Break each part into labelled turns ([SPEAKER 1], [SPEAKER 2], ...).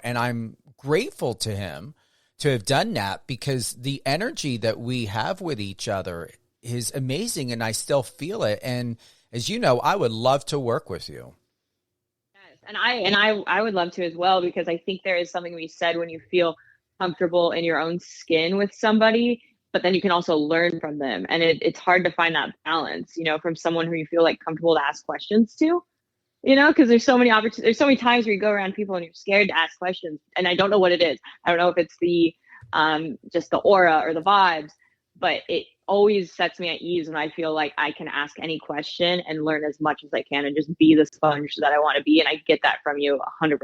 [SPEAKER 1] incredible. And I'm grateful to him to have done that, because the energy that we have with each other is amazing, and I still feel it. And as you know, I would love to work with you.
[SPEAKER 2] Yes, and I would love to as well, because I think there is something to be said when you feel comfortable in your own skin with somebody, but then you can also learn from them. And it's hard to find that balance, from someone who you feel like comfortable to ask questions to, because there's so many opportunities. There's so many times where you go around people and you're scared to ask questions. And I don't know what it is. I don't know if it's the just the aura or the vibes, but it always sets me at ease when I feel like I can ask any question and learn as much as I can and just be the sponge that I want to be. And I get that from you 100%.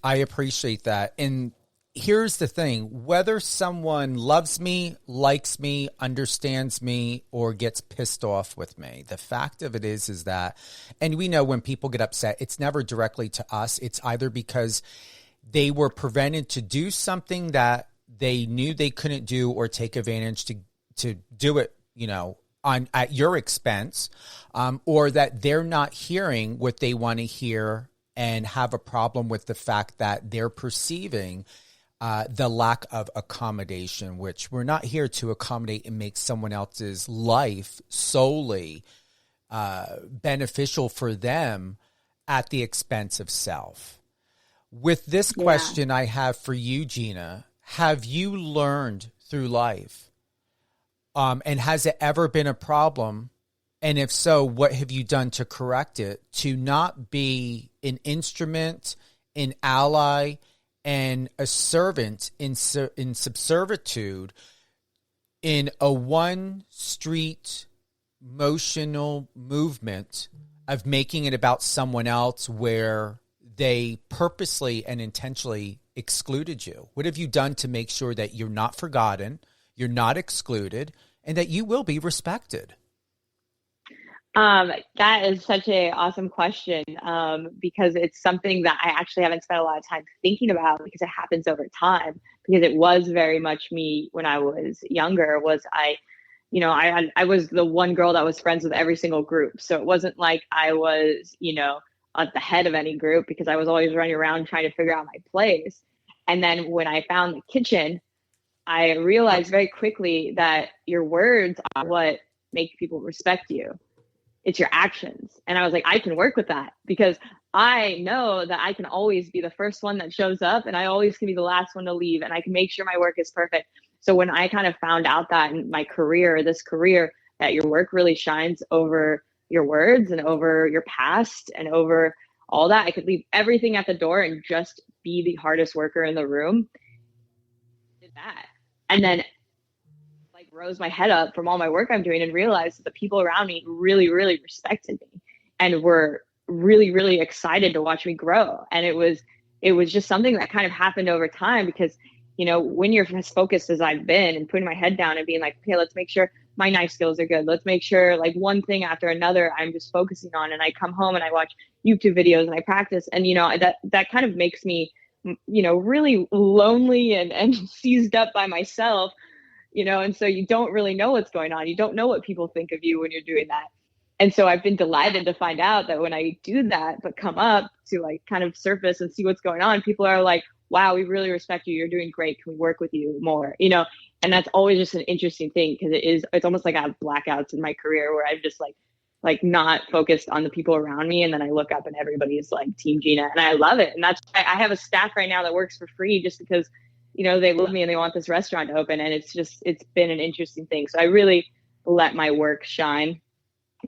[SPEAKER 1] I appreciate that. And here's the thing, whether someone loves me, likes me, understands me, or gets pissed off with me, the fact of it is that, and we know when people get upset, it's never directly to us. It's either because they were prevented to do something that they knew they couldn't do, or take advantage to do it, at your expense, or that they're not hearing what they want to hear and have a problem with the fact that they're perceiving the lack of accommodation, which we're not here to accommodate and make someone else's life solely beneficial for them at the expense of self. With this question I have for you, Jeana, have you learned through life? And has it ever been a problem? And if so, what have you done to correct it, to not be an instrument, an ally, and a servant in subservitude in a one street motional movement of making it about someone else where they purposely and intentionally excluded you? What have you done to make sure that you're not forgotten, you're not excluded, and that you will be respected?
[SPEAKER 2] That is such a awesome question, because it's something that I actually haven't spent a lot of time thinking about, because it happens over time. Because it was very much me when I was younger. I was the one girl that was friends with every single group. So it wasn't like I was, at the head of any group, because I was always running around trying to figure out my place. And then when I found the kitchen, I realized very quickly that your words are what make people respect you. It's your actions. And I was like, I can work with that, because I know that I can always be the first one that shows up, and I always can be the last one to leave, and I can make sure my work is perfect. So when I kind of found out that in my career, that your work really shines over your words and over your past and over all that, I could leave everything at the door and just be the hardest worker in the room. I did that. And then rose my head up from all my work I'm doing and realized that the people around me really, really respected me and were really, really excited to watch me grow. And it was just something that kind of happened over time, because, when you're as focused as I've been and putting my head down and being like, okay, let's make sure my knife skills are good. Let's make sure one thing after another I'm just focusing on. And I come home and I watch YouTube videos and I practice. And, that kind of makes me, really lonely and seized up by myself. And so you don't really know what's going on. You don't know what people think of you when you're doing that. And so I've been delighted to find out that when I do that, but come up to kind of surface and see what's going on, people are like, wow, we really respect you. You're doing great. Can we work with you more? And that's always just an interesting thing, because it's almost like I have blackouts in my career where I'm just like not focused on the people around me. And then I look up and everybody's like Team Jeana, and I love it. And I have a staff right now that works for free just because they love me and they want this restaurant to open. And it's been an interesting thing. So I really let my work shine.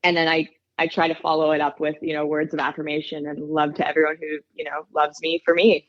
[SPEAKER 2] And then I try to follow it up with, words of affirmation and love to everyone who, loves me for me.